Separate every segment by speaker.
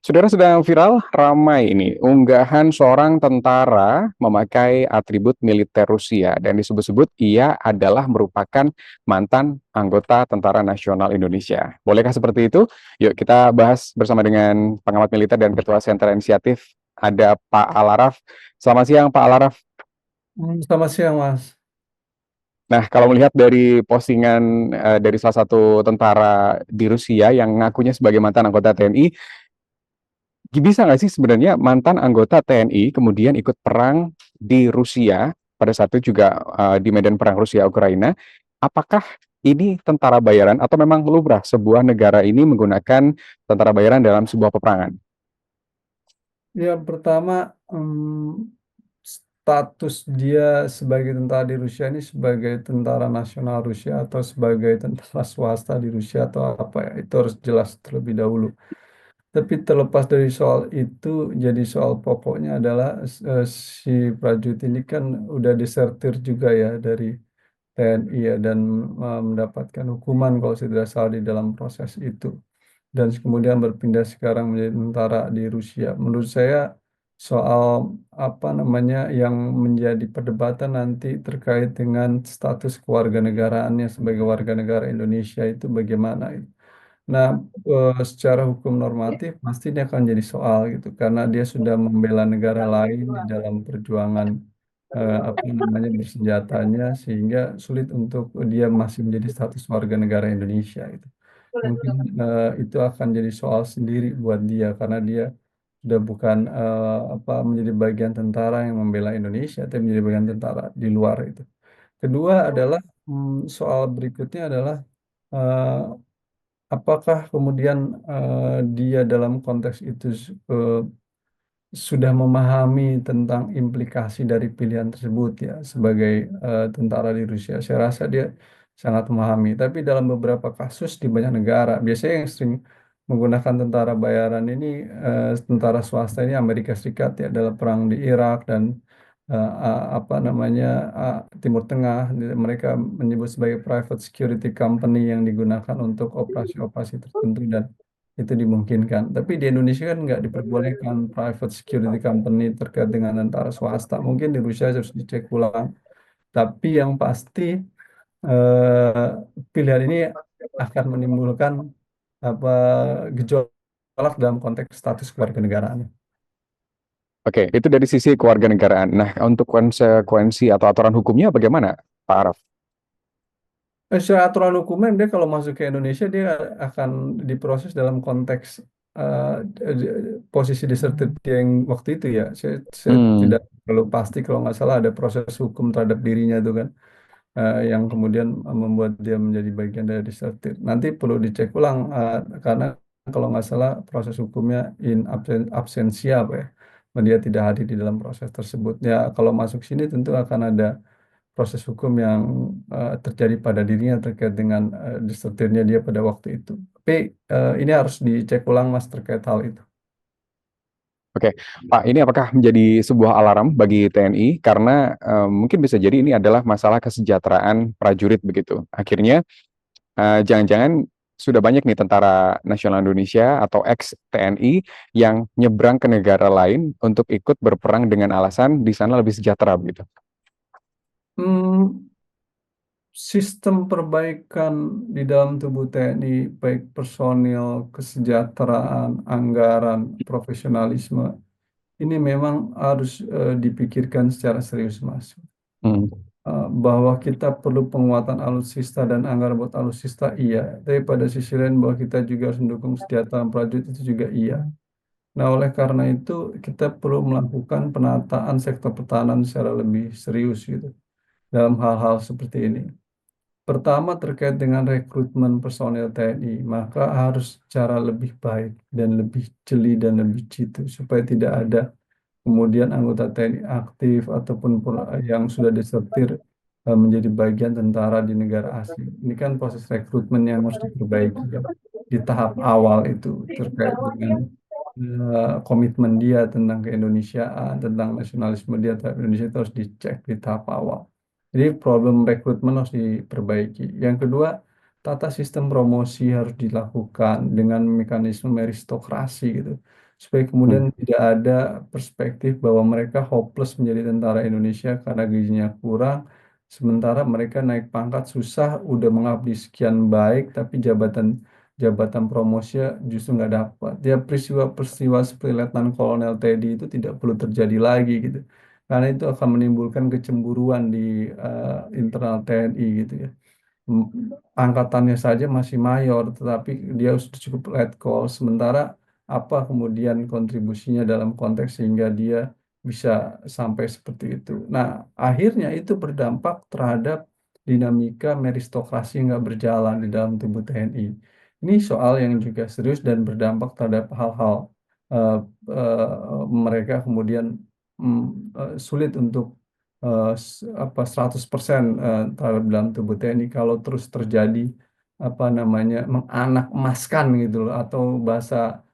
Speaker 1: Saudara, sedang viral ramai ini unggahan seorang tentara memakai atribut militer Rusia dan disebut-sebut ia adalah merupakan mantan anggota Tentara Nasional Indonesia. Bolehkah seperti itu? Yuk kita bahas bersama dengan pengamat militer dan Ketua Sentra Inisiatif, ada Pak Alaraf. Selamat siang Pak Alaraf.
Speaker 2: Selamat siang, Mas.
Speaker 1: Nah, kalau melihat dari postingan dari salah satu tentara di Rusia yang ngakunya sebagai mantan anggota TNI, bisa nggak sih sebenarnya mantan anggota TNI kemudian ikut perang di Rusia pada saat itu juga di medan perang Rusia Ukraina? Apakah ini tentara bayaran atau memang lumrah sebuah negara ini menggunakan tentara bayaran dalam sebuah peperangan?
Speaker 2: Yang pertama, status dia sebagai tentara di Rusia ini sebagai tentara nasional Rusia atau sebagai tentara swasta di Rusia atau apa ya, itu harus jelas terlebih dahulu. Tapi terlepas dari soal itu, jadi soal pokoknya adalah si prajurit ini kan udah desertir juga ya dari TNI ya, dan mendapatkan hukuman kalau saya tidak salah di dalam proses itu. Dan kemudian berpindah sekarang menjadi tentara di Rusia. Menurut saya soal apa namanya yang menjadi perdebatan nanti terkait dengan status kewarganegaraannya sebagai warga negara Indonesia itu bagaimana itu. Nah, secara hukum normatif pasti ini akan jadi soal gitu karena dia sudah membela negara lain di dalam perjuangan apa namanya bersenjatanya sehingga sulit untuk dia masih menjadi status warga negara Indonesia itu. Mungkin itu akan jadi soal sendiri buat dia karena dia sudah bukan apa menjadi bagian tentara yang membela Indonesia, tapi menjadi bagian tentara di luar itu. Kedua adalah soal berikutnya adalah eh, apakah kemudian dia dalam konteks itu eh, sudah memahami tentang implikasi dari pilihan tersebut ya sebagai tentara di Rusia. Saya rasa dia sangat memahami. Tapi dalam beberapa kasus di banyak negara, biasanya yang sering menggunakan tentara bayaran ini tentara swasta ini Amerika Serikat ya dalam perang di Irak dan apa namanya Timur Tengah. Mereka menyebut sebagai private security company yang digunakan untuk operasi-operasi tertentu dan itu dimungkinkan. Tapi di Indonesia kan nggak diperbolehkan private security company terkait dengan tentara swasta. Mungkin di Rusia harus dicek ulang. Tapi yang pasti eh, pilihan ini akan menimbulkan apa gejolak dalam konteks status kewarganegaraan.
Speaker 1: Oke, itu dari sisi kewarganegaraan. Nah, untuk konsekuensi atau aturan hukumnya bagaimana, Pak Araf?
Speaker 2: Secara aturan hukumnya dia kalau masuk ke Indonesia dia akan diproses dalam konteks eh, posisi desertir dia yang waktu itu ya. Saya
Speaker 1: Hmm,
Speaker 2: tidak perlu pasti kalau nggak salah ada proses hukum terhadap dirinya itu kan yang kemudian membuat dia menjadi bagian dari desertir. Nanti perlu dicek ulang karena kalau nggak salah proses hukumnya absensia apa ya. Dia tidak hadir di dalam proses tersebut. Ya kalau masuk sini tentu akan ada proses hukum yang terjadi pada dirinya terkait dengan desertirnya dia pada waktu itu. Tapi ini harus dicek ulang Mas terkait hal itu.
Speaker 1: oke, Pak, ini apakah menjadi sebuah alarm bagi TNI? Karena mungkin bisa jadi ini adalah masalah kesejahteraan prajurit begitu. Akhirnya, jangan-jangan sudah banyak nih tentara nasional Indonesia atau ex-TNI yang nyebrang ke negara lain untuk ikut berperang dengan alasan di sana lebih sejahtera begitu.
Speaker 2: Hmm, sistem perbaikan di dalam tubuh TNI, baik personil, kesejahteraan, anggaran, profesionalisme, ini memang harus dipikirkan secara serius, Mas.
Speaker 1: Hmm.
Speaker 2: Bahwa kita perlu penguatan alutsista dan anggaran buat alutsista, iya. Tapi pada sisi lain bahwa kita juga harus mendukung kesejahteraan prajurit itu juga iya. Nah, oleh karena itu kita perlu melakukan penataan sektor pertahanan secara lebih serius gitu dalam hal-hal seperti ini. Pertama terkait dengan rekrutmen personel TNI, maka harus cara lebih baik dan lebih jeli dan lebih jitu supaya tidak ada kemudian anggota TNI aktif ataupun yang sudah desertir menjadi bagian tentara di negara asing. Ini kan proses rekrutmen yang harus diperbaiki ya di tahap awal itu terkait dengan komitmen dia tentang keindonesiaan, tentang nasionalisme dia terhadap Indonesia itu harus dicek di tahap awal. Jadi problem rekrutmen harus diperbaiki. Yang kedua, tata sistem promosi harus dilakukan dengan mekanisme meritokrasi gitu. supaya kemudian
Speaker 1: Hmm.
Speaker 2: tidak ada perspektif bahwa mereka hopeless menjadi tentara Indonesia karena gajinya kurang, sementara mereka naik pangkat susah, udah mengabdi sekian baik, tapi jabatan jabatan promosinya justru nggak dapat. Ya peristiwa-peristiwa seperti Letnan Kolonel Teddy itu tidak perlu terjadi lagi gitu. Karena itu akan menimbulkan kecemburuan di internal TNI gitu ya. M- Angkatannya saja masih mayor, tetapi dia sudah cukup letkol. Sementara apa kemudian kontribusinya dalam konteks sehingga dia bisa sampai seperti itu. Nah, akhirnya itu berdampak terhadap dinamika meristokrasi yang nggak berjalan di dalam tubuh TNI. Ini soal yang juga serius dan berdampak terhadap hal-hal eh, mereka kemudian mm, sulit untuk apa 100% terhadap dalam tubuh TNI kalau terus terjadi apa namanya menganak emaskan gitu loh, atau bahasa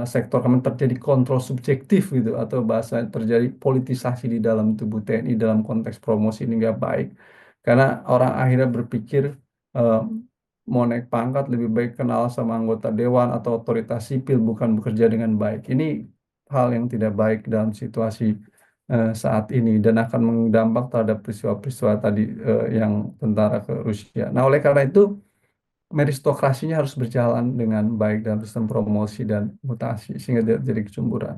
Speaker 2: sektor kami terjadi kontrol subjektif gitu, atau bahasa terjadi politisasi di dalam tubuh TNI dalam konteks promosi ini nggak baik karena orang akhirnya berpikir eh, mau naik pangkat lebih baik kenal sama anggota dewan atau otoritas sipil bukan bekerja dengan baik. Ini hal yang tidak baik dalam situasi saat ini dan akan mendampak terhadap peristiwa-peristiwa tadi yang tentara ke Rusia. Nah, oleh karena itu meristokrasinya harus berjalan dengan baik dalam sistem promosi dan mutasi sehingga tidak terjadi kecemburuan.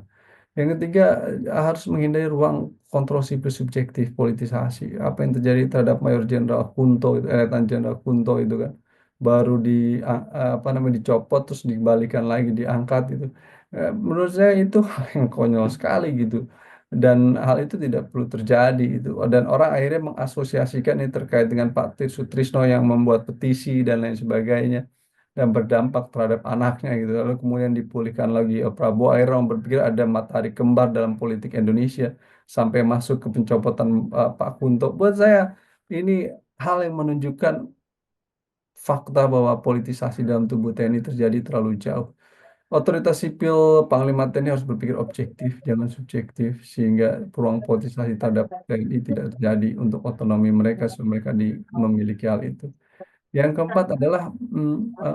Speaker 2: Yang ketiga, harus menghindari ruang kontrol sipil subjektif politisasi. Apa yang terjadi terhadap Mayor Jenderal Kunto, itu, Letnan Jenderal Kunto itu kan, baru apa namanya dicopot terus dikembalikan lagi diangkat itu. Menurut saya itu hal yang konyol sekali gitu. Dan hal itu tidak perlu terjadi itu. Dan orang akhirnya mengasosiasikan ini terkait dengan Pak Tir Sutrisno yang membuat petisi dan lain sebagainya dan berdampak terhadap anaknya gitu. Lalu kemudian dipulihkan lagi. Prabowo akhirnya orang berpikir ada matahari kembar dalam politik Indonesia sampai masuk ke pencopotan Pak Kunto. Buat saya ini hal yang menunjukkan fakta bahwa politisasi dalam tubuh TNI terjadi terlalu jauh. Otoritas sipil Panglima TNI harus berpikir objektif, jangan subjektif, sehingga peluang politisasi terhadap TNI tidak terjadi untuk otonomi mereka, supaya mereka memiliki hal itu. Yang keempat adalah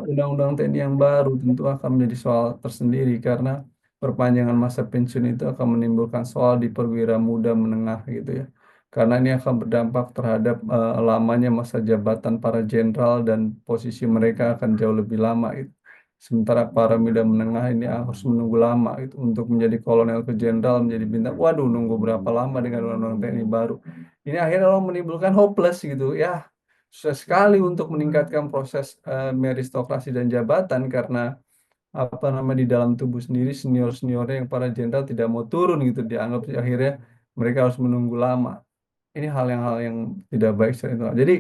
Speaker 2: undang-undang TNI yang baru tentu akan menjadi soal tersendiri karena perpanjangan masa pensiun itu akan menimbulkan soal di perwira muda menengah gitu ya. Karena ini akan berdampak terhadap lamanya masa jabatan para jenderal dan posisi mereka akan jauh lebih lama gitu. Sementara para muda menengah ini harus menunggu lama itu untuk menjadi kolonel ke jenderal menjadi bintang. Waduh, nunggu berapa lama dengan undang-undang TNI baru. Ini akhirnya menimbulkan hopeless gitu ya, susah sekali untuk meningkatkan proses meristokrasi dan jabatan karena apa nama di dalam tubuh sendiri senior-seniornya yang para jenderal tidak mau turun gitu, dianggap akhirnya mereka harus menunggu lama. Ini hal yang tidak baik secara internal. Jadi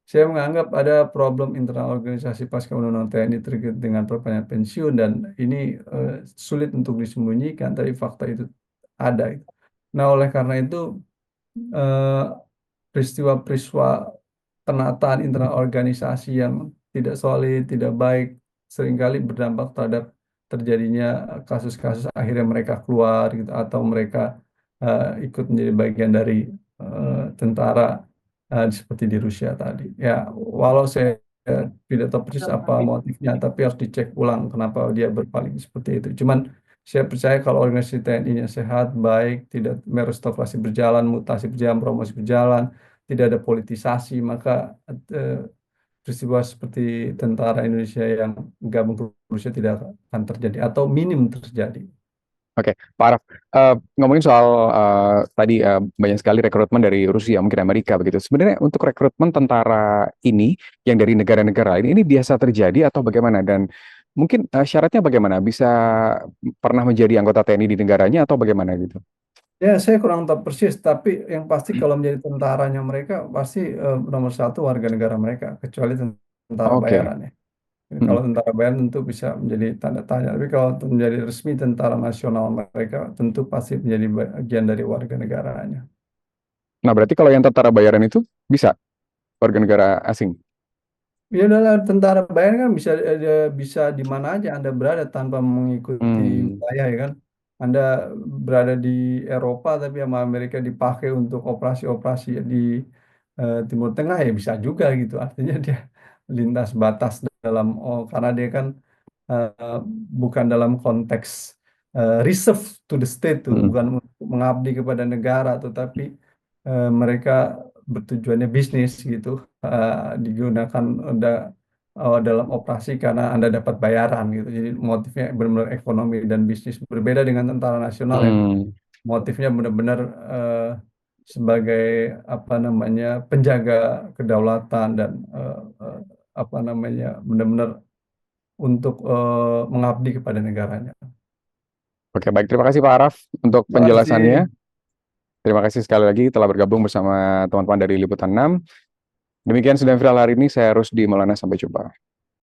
Speaker 2: saya menganggap ada problem internal organisasi pasca Undang-Undang TNI terkait dengan perpanjangan pensiun dan ini sulit untuk disembunyikan, tapi fakta itu ada. Nah, oleh karena itu eh, peristiwa-peristiwa penataan internal organisasi yang tidak solid, tidak baik, seringkali berdampak terhadap terjadinya kasus-kasus akhirnya mereka keluar gitu atau mereka ikut menjadi bagian dari tentara seperti di Rusia tadi. Ya, walau saya tidak tahu persis apa motifnya, tapi harus dicek ulang kenapa dia berpaling seperti itu. Cuman saya percaya kalau organisasi TNI-nya sehat, baik, tidak merestokrasi berjalan, mutasi berjalan, promosi berjalan, tidak ada politisasi, maka eh, peristiwa seperti tentara Indonesia yang gabung ke Rusia tidak akan terjadi atau minim terjadi.
Speaker 1: Oke, Pak Araf, ngomongin soal tadi banyak sekali rekrutmen dari Rusia, mungkin Amerika begitu. Sebenarnya untuk rekrutmen tentara ini yang dari negara-negara lain ini biasa terjadi atau bagaimana? Dan mungkin syaratnya bagaimana? Bisa pernah menjadi anggota TNI di negaranya atau bagaimana gitu?
Speaker 2: Ya, saya kurang tahu persis, tapi yang pasti kalau menjadi tentaranya mereka pasti nomor satu warga negara mereka, kecuali tentara
Speaker 1: Oke.
Speaker 2: bayaran ya. Jadi kalau
Speaker 1: Mm-mm.
Speaker 2: tentara bayaran tentu bisa menjadi tanda tanya, tapi kalau menjadi resmi tentara nasional mereka tentu pasti menjadi bagian dari warga negaranya.
Speaker 1: Nah, berarti kalau yang tentara bayaran itu bisa warga negara asing.
Speaker 2: Ya adalah tentara bayaran kan bisa di mana aja Anda berada tanpa mengikuti
Speaker 1: Hmm.
Speaker 2: wilayah ya kan. Anda berada di Eropa tapi sama Amerika dipakai untuk operasi-operasi di Timur Tengah ya bisa juga gitu. Artinya dia lintas batas dalam karena dia kan bukan dalam konteks reserve to the state tuh,
Speaker 1: Mhm.
Speaker 2: bukan untuk mengabdi kepada negara, tetapi mereka bertujuannya bisnis gitu, digunakan dalam operasi karena Anda dapat bayaran gitu. Jadi motifnya benar-benar ekonomi dan bisnis, berbeda dengan tentara nasional yang
Speaker 1: Mmm,
Speaker 2: motifnya benar-benar sebagai apa namanya penjaga kedaulatan dan apa namanya benar-benar untuk mengabdi kepada negaranya.
Speaker 1: oke baik, terima kasih Pak Araf untuk
Speaker 2: Terima
Speaker 1: penjelasannya.
Speaker 2: kasih.
Speaker 1: Terima kasih sekali lagi telah bergabung bersama teman-teman dari Liputan 6. Demikian Sedang Viral hari ini, saya Rusdi Maulana, sampai jumpa.